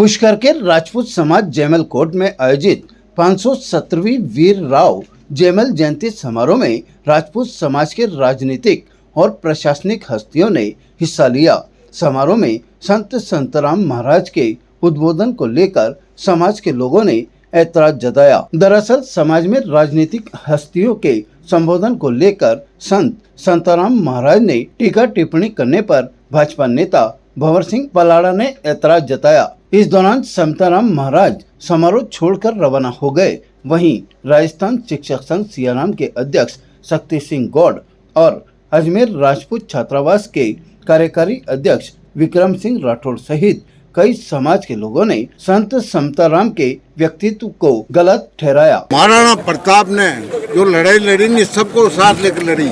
पुष्कर के राजपूत समाज जयमल कोट में आयोजित 517वीं वीर राव जयमल जयंती समारोह में राजपूत समाज के राजनीतिक और प्रशासनिक हस्तियों ने हिस्सा लिया। समारोह में संत संतराम महाराज के उद्बोधन को लेकर समाज के लोगों ने ऐतराज जताया। दरअसल समाज में राजनीतिक हस्तियों के संबोधन को लेकर संत संतराम महाराज ने टीका टिप्पणी करने पर भाजपा नेता भंवर सिंह पलाड़ा ने ऐतराज जताया। इस दौरान संतराम महाराज समारोह छोड़कर रवाना हो गए। वहीं राजस्थान शिक्षक संघ सियाराम के अध्यक्ष शक्ति सिंह गौड़ और अजमेर राजपूत छात्रावास के कार्यकारी अध्यक्ष विक्रम सिंह राठौड़ सहित कई समाज के लोगों ने संत समताराम के व्यक्तित्व को गलत ठहराया। महाराणा प्रताप ने जो लड़ाई लड़ी नहीं, सबको साथ लेकर लड़ी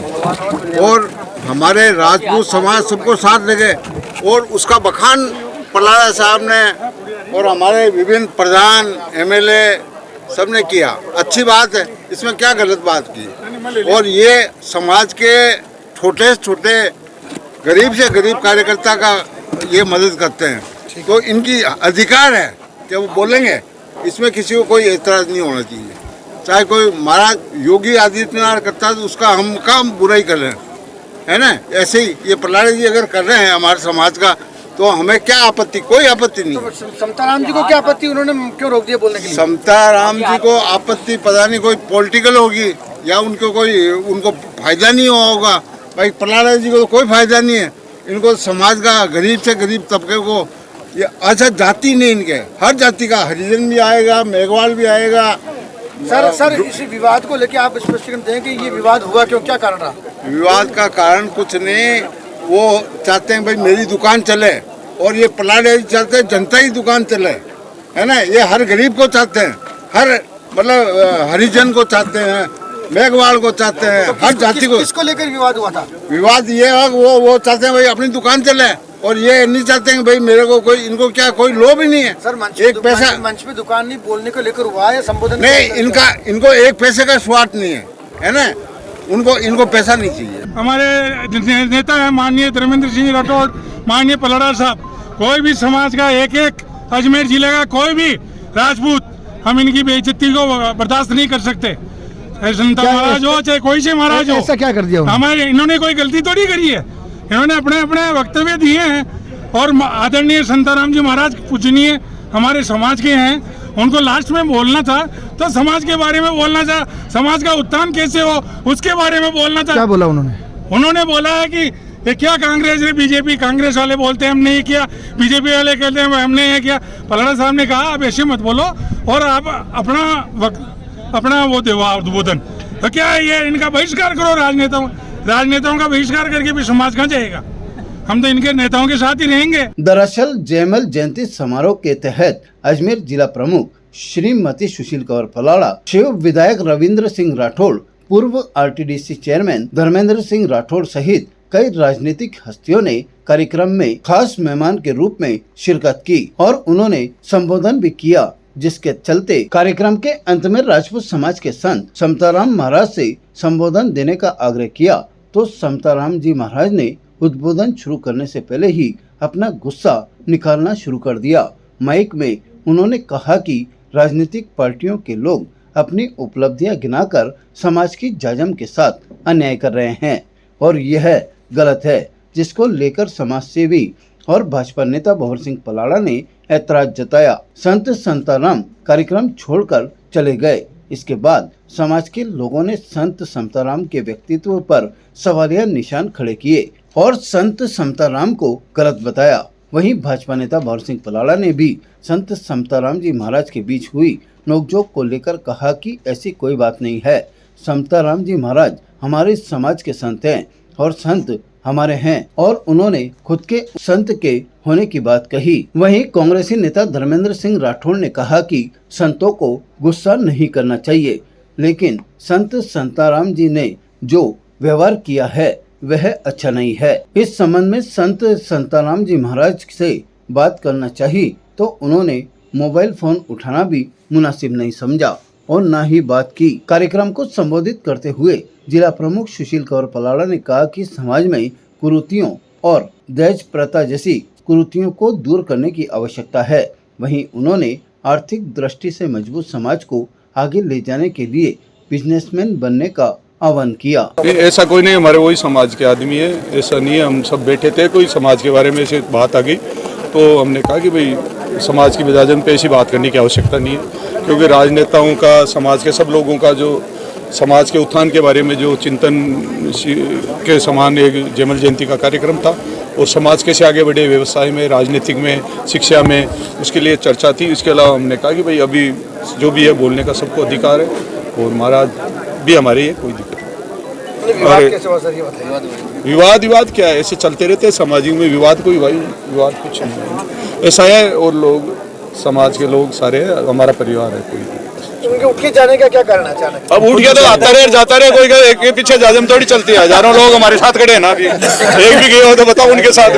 और हमारे राजपूत समाज सबको साथ ले गए और उसका बखान पलाड़ा साहब ने और हमारे विभिन्न प्रधान एमएलए सबने किया। अच्छी बात है, इसमें क्या गलत बात की। और ये समाज के छोटे से छोटे गरीब से गरीब कार्यकर्ता का ये मदद करते हैं, तो इनकी अधिकार है कि वो बोलेंगे, इसमें किसी को कोई एतराज नहीं होना चाहिए। चाहे कोई महाराज योगी आदित्यनाथ करता है तो उसका हम काम बुराई कर रहे हैं, है ना। ऐसे ही ये पलाड़े जी अगर कर रहे हैं हमारे समाज का, तो हमें क्या आपत्ति, कोई आपत्ति नहीं। तो समताराम जी को क्या आपत्ति, उन्होंने क्यों रोक दिया बोलने के लिए? समताराम जी को आपत्ति पता नहीं कोई पॉलिटिकल होगी या उनको फायदा नहीं होगा। भाई पलाड़ा जी को तो कोई फायदा नहीं है, इनको समाज का गरीब से गरीब तबके को ये अच्छा जाति नहीं, इनके हर जाति का हरिजन भी आएगा, मेघवाल भी आएगा। सर इस विवाद को लेके आप स्पष्टीकरण दें कि ये विवाद हुआ क्यों, क्या कारण रहा? विवाद का कारण कुछ नहीं, वो चाहते हैं भाई मेरी दुकान चले और ये पलाड़े चाहते हैं जनता की दुकान चले, है ना। ये हर गरीब को चाहते हैं, हर मतलब हरिजन को चाहते हैं, मेघवाल को चाहते हैं, तो हर जाति को। किसको लेकर विवाद हुआ था? विवाद ये है वो चाहते हैं भाई अपनी दुकान चले और ये नहीं चाहते हैं भाई मेरे को कोई, इनको क्या कोई लोभ ही नहीं है। सर मंच पे दुकान नहीं बोलने को लेकर हुआ है संबोधन नहीं, इनको एक पैसे का स्वार्थ नहीं है ना। इनको पैसा नहीं चाहिए। हमारे नेता है माननीय धर्मेंद्र सिंह राठौड़, माननीय पलाड़ा साहब, कोई भी समाज का एक अजमेर जिले का कोई भी राजपूत, हम इनकी बेइज्जती को बर्दाश्त नहीं कर सकते। संता महाराज हो चाहे कोई से महाराज हो, ऐसा क्या कर दिया हमारे इन्होंने कोई गलती थोड़ी करी है। इन्होंने अपने अपने वक्तव्य दिए हैं और आदरणीय संताराम जी महाराज पूजनीय हमारे समाज के हैं, उनको लास्ट में बोलना था तो समाज के बारे में बोलना था, समाज का उत्थान कैसे हो उसके बारे में बोलना था। क्या बोला उन्होंने बोला है कि ये क्या कांग्रेस ने बीजेपी, कांग्रेस वाले बोलते हैं हमने ये किया, बीजेपी वाले कहते हैं हमने ये किया। पलाड़ा साहब ने कहा आप ऐसे मत बोलो और आप अपना वो दो उद्बोधन, तो क्या ये इनका बहिष्कार करो, राजनेताओं का बहिष्कार करके भी समाज कहाँ जाएगा। हम तो इनके नेताओं के साथ ही रहेंगे। दरअसल जयमल जयंती समारोह के तहत अजमेर जिला प्रमुख श्रीमती सुशील कौर पलाड़ा, शिव विधायक रविंद्र सिंह राठौड़, पूर्व आरटीडीसी चेयरमैन धर्मेंद्र सिंह राठौड़ सहित कई राजनीतिक हस्तियों ने कार्यक्रम में खास मेहमान के रूप में शिरकत की और उन्होंने संबोधन भी किया, जिसके चलते कार्यक्रम के अंत में राजपूत समाज के संत समताराम महाराज से संबोधन देने का आग्रह किया, तो समताराम जी महाराज ने उद्बोधन शुरू करने से पहले ही अपना गुस्सा निकालना शुरू कर दिया। माइक में उन्होंने कहा कि राजनीतिक पार्टियों के लोग अपनी उपलब्धियां गिनाकर समाज की जाजम के साथ अन्याय कर रहे हैं और यह गलत है, जिसको लेकर समाज सेवी और भाजपा नेता भंवर सिंह पलाड़ा ने ऐतराज जताया। संत संताराम कार्यक्रम छोड़कर चले गए। इसके बाद समाज के लोगों ने संत समताराम के व्यक्तित्व पर सवालिया निशान खड़े किए और संत समताराम को गलत बताया। वहीं भाजपा नेता भंवर सिंह पलाड़ा ने भी संत समताराम जी महाराज के बीच हुई नोकझोंक को लेकर कहा कि ऐसी कोई बात नहीं है। समताराम जी महाराज हमारे समाज के संत हैं और संत हमारे हैं और उन्होंने खुद के संत के होने की बात कही। वहीं कांग्रेसी नेता धर्मेंद्र सिंह राठौड़ ने कहा कि संतों को गुस्सा नहीं करना चाहिए, लेकिन संत संताराम जी ने जो व्यवहार किया है वह अच्छा नहीं है। इस संबंध में संत संताराम जी महाराज से बात करना चाहिए तो उन्होंने मोबाइल फोन उठाना भी मुनासिब नहीं समझा और न ही बात की। कार्यक्रम को संबोधित करते हुए जिला प्रमुख सुशील कौर पलाड़ा ने कहा कि समाज में कुरीतियों और दहेज प्रथा जैसी कुरीतियों को दूर करने की आवश्यकता है। वहीं उन्होंने आर्थिक दृष्टि से मजबूत समाज को आगे ले जाने के लिए बिजनेसमैन बनने का आह्वान किया। ऐसा कोई नहीं, हमारे वही समाज के आदमी है, ऐसा नहीं है। हम सब बैठे थे, कोई समाज के बारे में से बात आ गई तो हमने कहा कि भाई समाज की बजाजन पे ऐसी बात करने की आवश्यकता नहीं है, क्योंकि राजनेताओं का, समाज के सब लोगों का जो समाज के उत्थान के बारे में जो चिंतन के समान एक जयमल जयंती का कार्यक्रम था और समाज कैसे आगे बढ़े व्यवसाय में, राजनीतिक में, शिक्षा में, उसके लिए चर्चा थी। इसके अलावा हमने कहा कि भाई अभी जो भी है बोलने का सबको अधिकार है और महाराज भी हमारे है, कोई दिक्कत नहीं। विवाद क्या है, ऐसे चलते रहते हैं समाज में, विवाद कोई भाई विवाद कुछ नहीं है, ऐसा है। और लोग समाज के लोग सारे हमारा परिवार है, कोई उनके उठ के जाने का क्या करना चाहना? अब उठ गया तो आता रहे जाता रहे, कोई एक के पीछे जाजम थोड़ी चलती है। हजारों लोग हमारे साथ खड़े हैं ना, अभी एक भी गए हो तो बताओ उनके साथ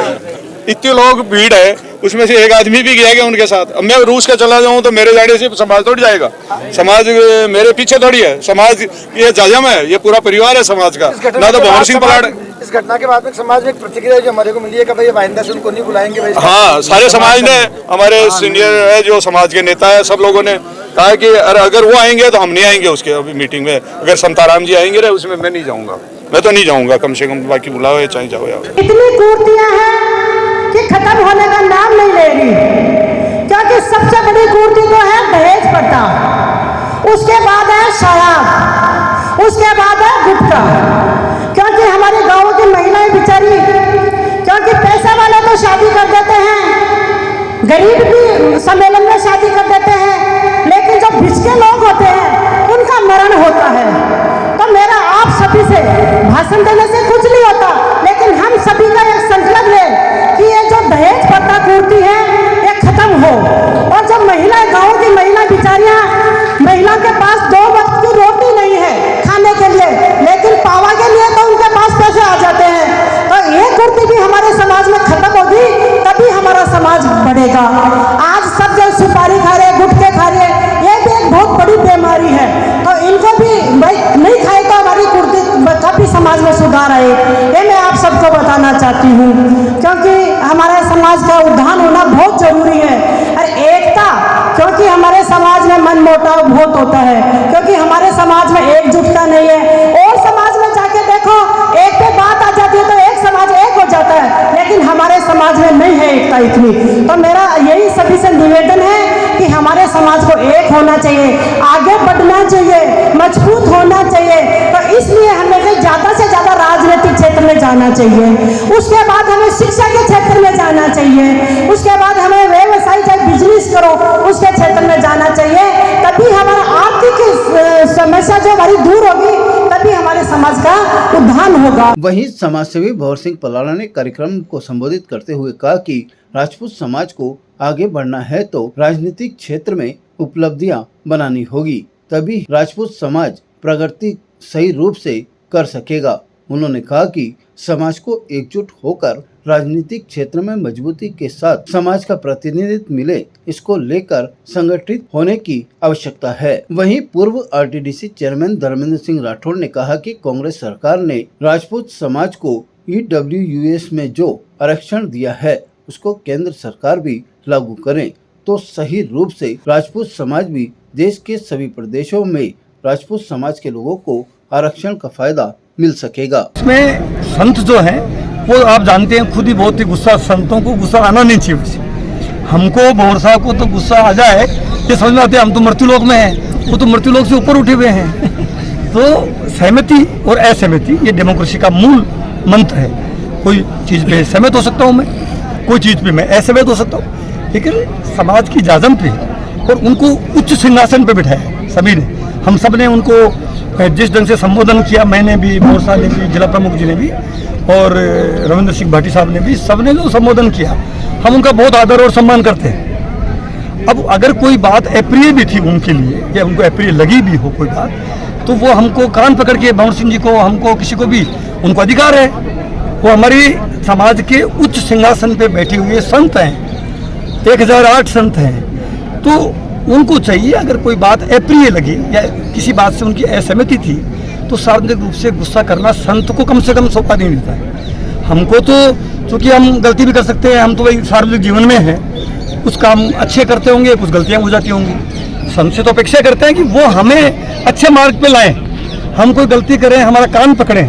इतने लोग भीड़ है, उसमें से एक आदमी भी गया क्या उनके साथ? अब मैं रूस का चला जाऊं तो मेरे जाने से समाज थोड़ी जाएगा, समाज मेरे पीछे थोड़ी है, समाज ये जाजम है, ये पूरा परिवार है समाज का, ना तो भंवर सिंह पलाड़। इस घटना के बाद में समाज में एक प्रतिक्रिया जो हमारे को मिली है कि भाई आइंदा से उनको नहीं बुलाएंगे भाई। हाँ, सारे समाज ने, हमारे सीनियर है जो समाज के नेता है, सब लोगों ने कहा कि अगर वो आएंगे तो हम नहीं आएंगे उसके अभी मीटिंग में। अगर संताराम जी आएंगे उसमें मैं नहीं जाऊंगा, मैं तो नहीं जाऊंगा, कम से कम बाकी बुलाओ चाहे जाओ यार। इतनी कुर्तियां हैं कि खत्म होने का नाम नहीं ले रही, क्योंकि सबसे बड़ी कुर्ती तो है दहेज प्रथा, उसके बाद है शराब, उसके बाद है गुटखा। क्योंकि हमारे गाँव की महिलाएं बेचारी, क्योंकि पैसा वाले तो शादी कर देते हैं, गरीब भी सम्मेलन में शादी कर देते हैं, लेकिन जो भिक्षुक लोग होते हैं उनका मरण होता है। तो मेरा आप सभी से भाषण देने से कुछ नहीं होता, लेकिन हम सभी का एक संकल्प है कि ये जो दहेज प्रथा कुर्ती है ये खत्म हो। और जब महिलाएं, गाँव की महिला बेचारियां, महिला के पास 2 वक्त की रोटी नहीं है खाने के लिए, लेकिन पावा के लिए तो उनके पास पैसे आ जाते हैं। तो ये कुर्ती भी हमारे समाज में खत्म होगी, तभी हमारा समाज बढ़ेगा। आज सब जो सुपारी खा रहे, गुटखे खा रहे, ये भी एक बहुत बड़ी बीमारी है, तो इनको भी भाई नहीं खाए तो हमारी कुर्ती का भी समाज में सुधार आए, ये मैं आप सबको बताना चाहती हूँ। क्योंकि हमारे समाज का उद्धार होना बहुत जरूरी है, और एकता, क्योंकि हमारे समाज में मन मोटाव बहुत होता है, क्योंकि हमारे समाज में एकजुटता नहीं है। और समाज में जाके देखो, एक पे बात आ जाती है तो एक समाज एक हो जाता है, लेकिन हमारे समाज में नहीं है एकता इतनी। तो मेरा यही सभी से निवेदन है कि हमारे समाज को एक होना चाहिए, आगे बढ़ना चाहिए, मजबूत होना चाहिए। तो इसलिए हमें ज़्यादा से ज़्यादा राजनीतिक क्षेत्र में जाना चाहिए, उसके बाद हमें शिक्षा के क्षेत्र में जाना चाहिए, उसके बाद हमें व्यवसाय चाहे बिजनेस करो उसके क्षेत्र में जाना चाहिए, तभी हमारा आर्थिक समस्या जो हमारी दूर होगी, तभी हमारे समाज का उद्धार होगा। वहीं समाजसेवी भंवर सिंह पलाड़ा ने कार्यक्रम को संबोधित करते हुए कहा कि राजपूत समाज को आगे बढ़ना है तो राजनीतिक क्षेत्र में उपलब्धियां बनानी होगी, तभी राजपूत समाज प्रगति सही रूप से कर सकेगा। उन्होंने कहा कि समाज को एकजुट होकर राजनीतिक क्षेत्र में मजबूती के साथ समाज का प्रतिनिधित्व मिले, इसको लेकर संगठित होने की आवश्यकता है। वहीं पूर्व आरटीडीसी चेयरमैन धर्मेंद्र सिंह राठौड़ ने कहा कि कांग्रेस सरकार ने राजपूत समाज को EWS में जो आरक्षण दिया है उसको केंद्र सरकार भी लागू करें तो सही रूप से राजपूत समाज भी देश के सभी प्रदेशों में राजपूत समाज के लोगों को आरक्षण का फायदा मिल सकेगा। इसमें संत जो है वो आप जानते हैं खुद ही बहुत ही गुस्सा, संतों को गुस्सा आना नहीं चाहिए वैसे। हमको भंवर साहब को तो गुस्सा आ जाए ये समझ में आते हम तो मृत्यु लोक में हैं, वो तो मृत्यु लोक से ऊपर उठे हुए हैं। तो सहमति और असहमति ये डेमोक्रेसी का मूल मंत्र है। कोई चीज़ पे सहमत हो सकता हूँ मैं, कोई चीज़ पे मैं असहमत हो सकता हूँ, लेकिन समाज की जाजम पे और उनको उच्च सिंहासन पे बिठाया सभी ने। हम सब ने उनको जिस ढंग से संबोधन किया, मैंने भी, भंवर साहब ने भी, जिला प्रमुख जी ने भी और रविंद्र सिंह भाटी साहब ने भी, सबने जो संबोधन किया हम उनका बहुत आदर और सम्मान करते हैं। अब अगर कोई बात अप्रिय भी थी उनके लिए या उनको अप्रिय लगी भी हो कोई बात, तो वो हमको कान पकड़ के, भंवर सिंह जी को, हमको, किसी को भी, उनको अधिकार है। वो हमारी समाज के उच्च सिंहासन पे बैठे हुए संत हैं, 1008 संत हैं, तो उनको चाहिए अगर कोई बात अप्रिय लगी या किसी बात से उनकी असहमति थी तो सार्वजनिक रूप से गुस्सा करना संत को कम से कम सौंपा नहीं मिलता है। हमको तो चूँकि हम गलती भी कर सकते हैं, हम तो वही सार्वजनिक जीवन में हैं, कुछ काम अच्छे करते होंगे, कुछ गलतियां हो जाती होंगी। हमसे तो अपेक्षा करते हैं कि वो हमें अच्छे मार्ग पे लाएं, हम कोई गलती करें हमारा कान पकड़ें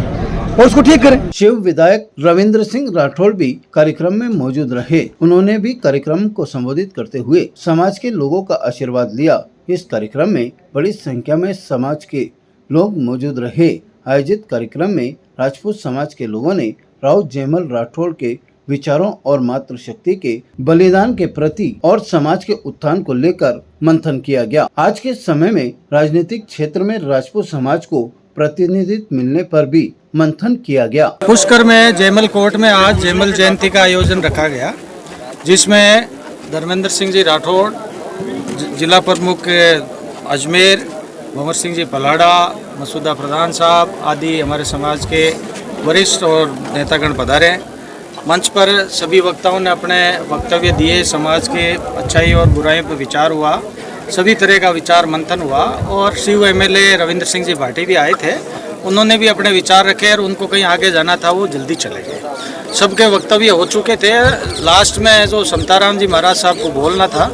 और उसको ठीक करें। शिव विधायक रविंद्र सिंह राठौड़ भी कार्यक्रम में मौजूद रहे। उन्होंने भी कार्यक्रम को संबोधित करते हुए समाज के लोगों का आशीर्वाद लिया। इस कार्यक्रम में बड़ी संख्या में समाज के लोग मौजूद रहे। आयोजित कार्यक्रम में राजपूत समाज के लोगों ने राव जयमल राठौड़ के विचारों और मातृशक्ति के बलिदान के प्रति और समाज के उत्थान को लेकर मंथन किया गया। आज के समय में राजनीतिक क्षेत्र में राजपूत समाज को प्रतिनिधित्व मिलने पर भी मंथन किया गया। पुष्कर में जयमल कोर्ट में आज जयमल जयंती का आयोजन रखा गया, जिसमें धर्मेंद्र सिंह जी राठौड़, जिला प्रमुख अजमेर, भंवर सिंह जी पलाड़ा, मसूदा प्रधान साहब आदि हमारे समाज के वरिष्ठ और नेतागण पधारे। मंच पर सभी वक्ताओं ने अपने वक्तव्य दिए। समाज के अच्छाई और बुराई पर विचार हुआ, सभी तरह का विचार मंथन हुआ और शिव एमएलए रविंद्र सिंह जी भाटी भी आए थे। उन्होंने भी अपने विचार रखे और उनको कहीं आगे जाना था, वो जल्दी चले गए। सबके वक्तव्य हो चुके थे। लास्ट में जो समताराम जी महाराज साहब को बोलना था,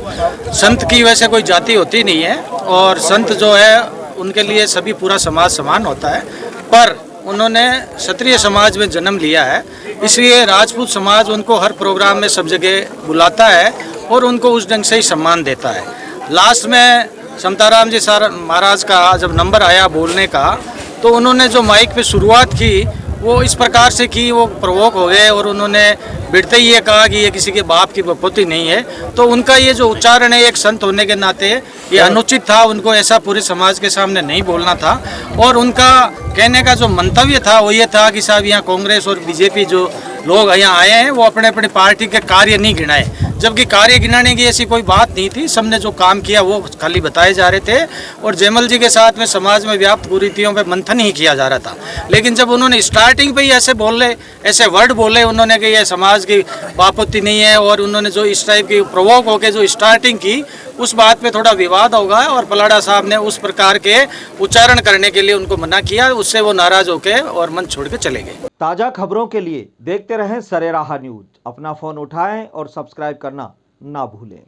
संत की वैसे कोई जाति होती नहीं है और संत जो है उनके लिए सभी पूरा समाज समान होता है, पर उन्होंने क्षत्रिय समाज में जन्म लिया है, इसलिए राजपूत समाज उनको हर प्रोग्राम में सब जगह बुलाता है और उनको उस ढंग से ही सम्मान देता है। लास्ट में समताराम जी महाराज का जब नंबर आया बोलने का, तो उन्होंने जो माइक पे शुरुआत की वो इस प्रकार से की, वो प्रवोक हो गए और उन्होंने बिड़ते ही ये कहा कि ये किसी के बाप की बपोती नहीं है। तो उनका ये जो उच्चारण है एक संत होने के नाते ये अनुचित था, उनको ऐसा पूरे समाज के सामने नहीं बोलना था। और उनका कहने का जो मंतव्य था वो ये था कि साहब यहाँ कांग्रेस और बीजेपी जो लोग यहाँ आए हैं वो अपने अपने पार्टी के कार्य नहीं गिनाए, जबकि कार्य गिनाने की ऐसी कोई बात नहीं थी। सबने जो काम किया वो खाली बताए जा रहे थे और जयमल जी के साथ में समाज में व्याप्त कुरीतियों पे मंथन ही किया जा रहा था। लेकिन जब उन्होंने स्टार्टिंग पे ही ऐसे बोले, ऐसे वर्ड बोले उन्होंने कि ये समाज की बापत्ती नहीं है, और उन्होंने जो इस टाइप की प्रवोक होकर जो स्टार्टिंग की, उस बात पे थोड़ा विवाद होगा और पलाड़ा साहब ने उस प्रकार के उच्चारण करने के लिए उनको मना किया। उससे वो नाराज होकर और मंच छोड़ के चले गए। ताज़ा खबरों के लिए देखते रहें सरेराह न्यूज। अपना फ़ोन उठाएं और सब्सक्राइब करना ना भूलें।